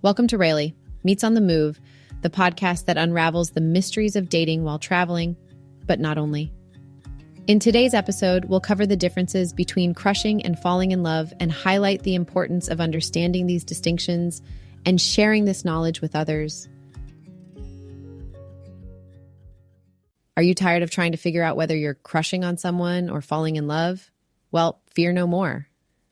Welcome to Raily, Meets on the Move, the podcast that unravels the mysteries of dating while traveling, but not only. In today's episode, we'll cover the differences between crushing and falling in love and highlight the importance of understanding these distinctions and sharing this knowledge with others. Are you tired of trying to figure out whether you're crushing on someone or falling in love? Well, fear no more.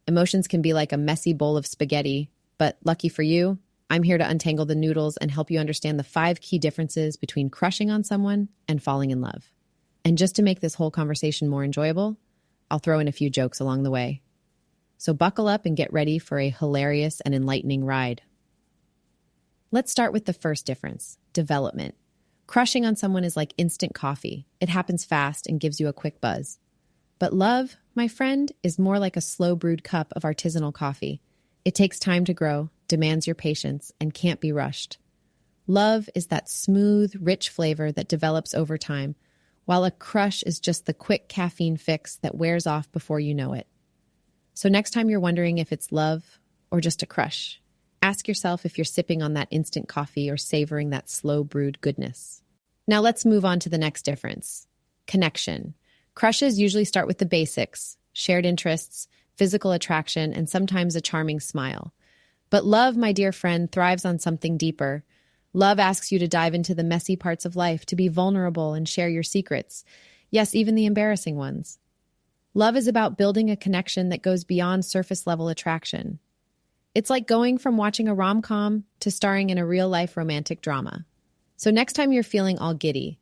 Emotions can be like a messy bowl of spaghetti, but lucky for you, I'm here to untangle the noodles and help you understand the 5 key differences between crushing on someone and falling in love. And just to make this whole conversation more enjoyable, I'll throw in a few jokes along the way. So buckle up and get ready for a hilarious and enlightening ride. Let's start with the first difference, development. Crushing on someone is like instant coffee. It happens fast and gives you a quick buzz. But love, my friend, is more like a slow brewed cup of artisanal coffee. It takes time to grow, demands your patience, and can't be rushed. Love is that smooth, rich flavor that develops over time, while a crush is just the quick caffeine fix that wears off before you know it. So next time you're wondering if it's love or just a crush, ask yourself if you're sipping on that instant coffee or savoring that slow brewed goodness. Now let's move on to the next difference, connection. Crushes usually start with the basics, shared interests, physical attraction, and sometimes a charming smile. But love, my dear friend, thrives on something deeper. Love asks you to dive into the messy parts of life, to be vulnerable and share your secrets. Yes, even the embarrassing ones. Love is about building a connection that goes beyond surface-level attraction. It's like going from watching a rom-com to starring in a real-life romantic drama. So next time you're feeling all giddy,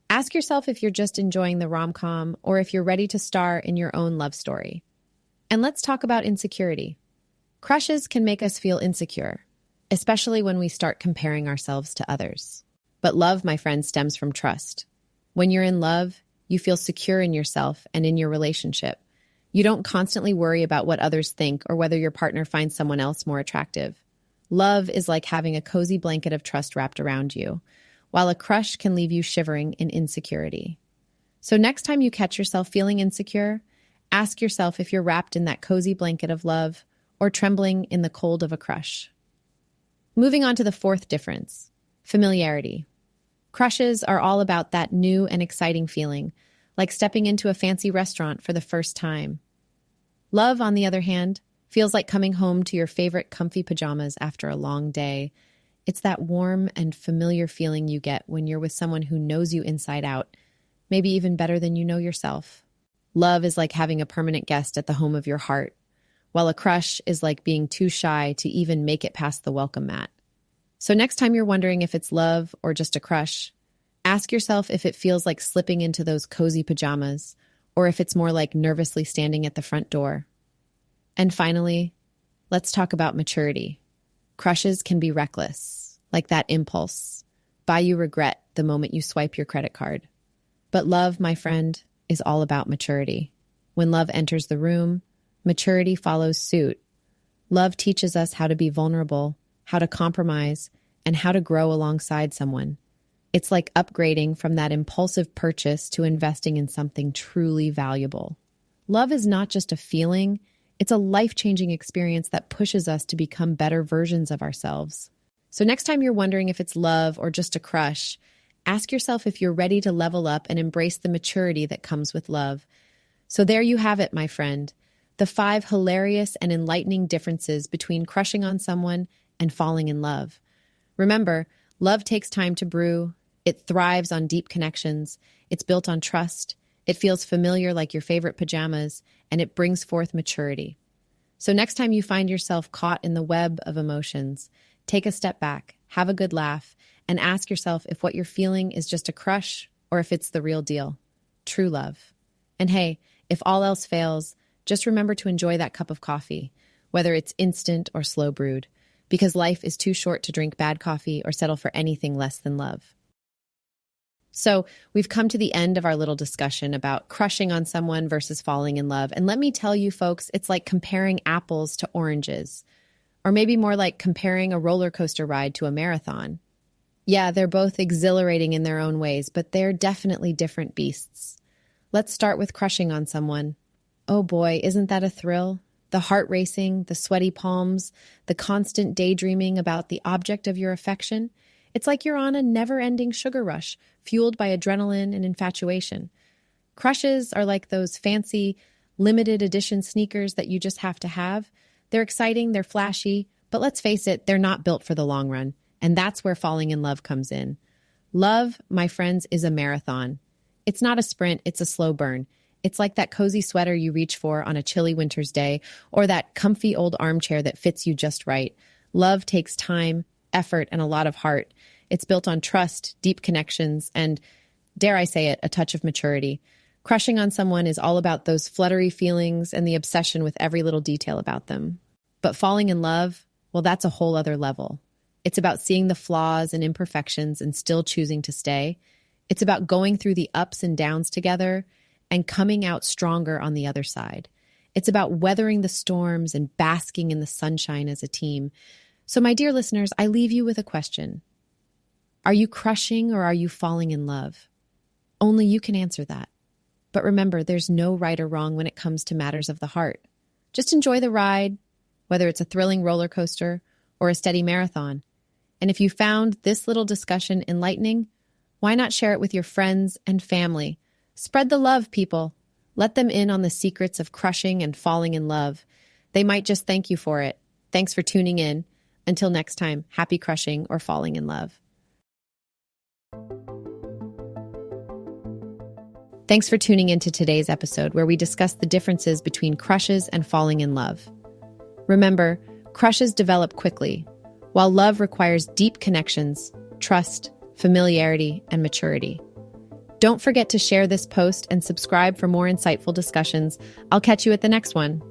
ask yourself if you're just enjoying the rom-com or if you're ready to star in your own love story. And let's talk about insecurity. Crushes can make us feel insecure, especially when we start comparing ourselves to others. But love, my friend, stems from trust. When you're in love, you feel secure in yourself and in your relationship. You don't constantly worry about what others think or whether your partner finds someone else more attractive. Love is like having a cozy blanket of trust wrapped around you, while a crush can leave you shivering in insecurity. So next time you catch yourself feeling insecure, ask yourself if you're wrapped in that cozy blanket of love or trembling in the cold of a crush. Moving on to the fourth difference, familiarity. Crushes are all about that new and exciting feeling, like stepping into a fancy restaurant for the first time. Love, on the other hand, feels like coming home to your favorite comfy pajamas after a long day. It's that warm and familiar feeling you get when you're with someone who knows you inside out, maybe even better than you know yourself. Love is like having a permanent guest at the home of your heart, while a crush is like being too shy to even make it past the welcome mat. So next time you're wondering if it's love or just a crush, ask yourself if it feels like slipping into those cozy pajamas or if it's more like nervously standing at the front door. And finally, let's talk about maturity. Crushes can be reckless, like that impulse, buy you regret the moment you swipe your credit card. But love, my friend, is all about maturity. When love enters the room, maturity follows suit. Love teaches us how to be vulnerable, how to compromise, and how to grow alongside someone. It's like upgrading from that impulsive purchase to investing in something truly valuable. Love is not just a feeling, it's a life-changing experience that pushes us to become better versions of ourselves. So next time you're wondering if it's love or just a crush, ask yourself if you're ready to level up and embrace the maturity that comes with love. So there you have it, my friend. The 5 hilarious and enlightening differences between crushing on someone and falling in love. Remember, love takes time to brew. It thrives on deep connections. It's built on trust. It feels familiar like your favorite pajamas, and it brings forth maturity. So next time you find yourself caught in the web of emotions, take a step back, have a good laugh, and ask yourself if what you're feeling is just a crush or if it's the real deal, true love. And hey, if all else fails, just remember to enjoy that cup of coffee, whether it's instant or slow brewed, because life is too short to drink bad coffee or settle for anything less than love. So we've come to the end of our little discussion about crushing on someone versus falling in love. And let me tell you, folks, it's like comparing apples to oranges, or maybe more like comparing a roller coaster ride to a marathon. Yeah, they're both exhilarating in their own ways, but they're definitely different beasts. Let's start with crushing on someone. Oh boy, isn't that a thrill? The heart racing, the sweaty palms, the constant daydreaming about the object of your affection. It's like you're on a never-ending sugar rush, fueled by adrenaline and infatuation. Crushes are like those fancy, limited edition sneakers that you just have to have. They're exciting, they're flashy, but let's face it, they're not built for the long run. And that's where falling in love comes in. Love, my friends, is a marathon. It's not a sprint, it's a slow burn. It's like that cozy sweater you reach for on a chilly winter's day, or that comfy old armchair that fits you just right. Love takes time, effort, and a lot of heart. It's built on trust, deep connections, and, dare I say it, a touch of maturity. Crushing on someone is all about those fluttery feelings and the obsession with every little detail about them. But falling in love, well, that's a whole other level. It's about seeing the flaws and imperfections and still choosing to stay. It's about going through the ups and downs together and coming out stronger on the other side. It's about weathering the storms and basking in the sunshine as a team. So, my dear listeners, I leave you with a question. Are you crushing or are you falling in love? Only you can answer that. But remember, there's no right or wrong when it comes to matters of the heart. Just enjoy the ride, whether it's a thrilling roller coaster or a steady marathon. And if you found this little discussion enlightening, why not share it with your friends and family? Spread the love, people. Let them in on the secrets of crushing and falling in love. They might just thank you for it. Thanks for tuning in. Until next time, happy crushing or falling in love. Thanks for tuning into today's episode where we discuss the differences between crushes and falling in love. Remember, crushes develop quickly, while love requires deep connections, trust, familiarity, and maturity. Don't forget to share this post and subscribe for more insightful discussions. I'll catch you at the next one.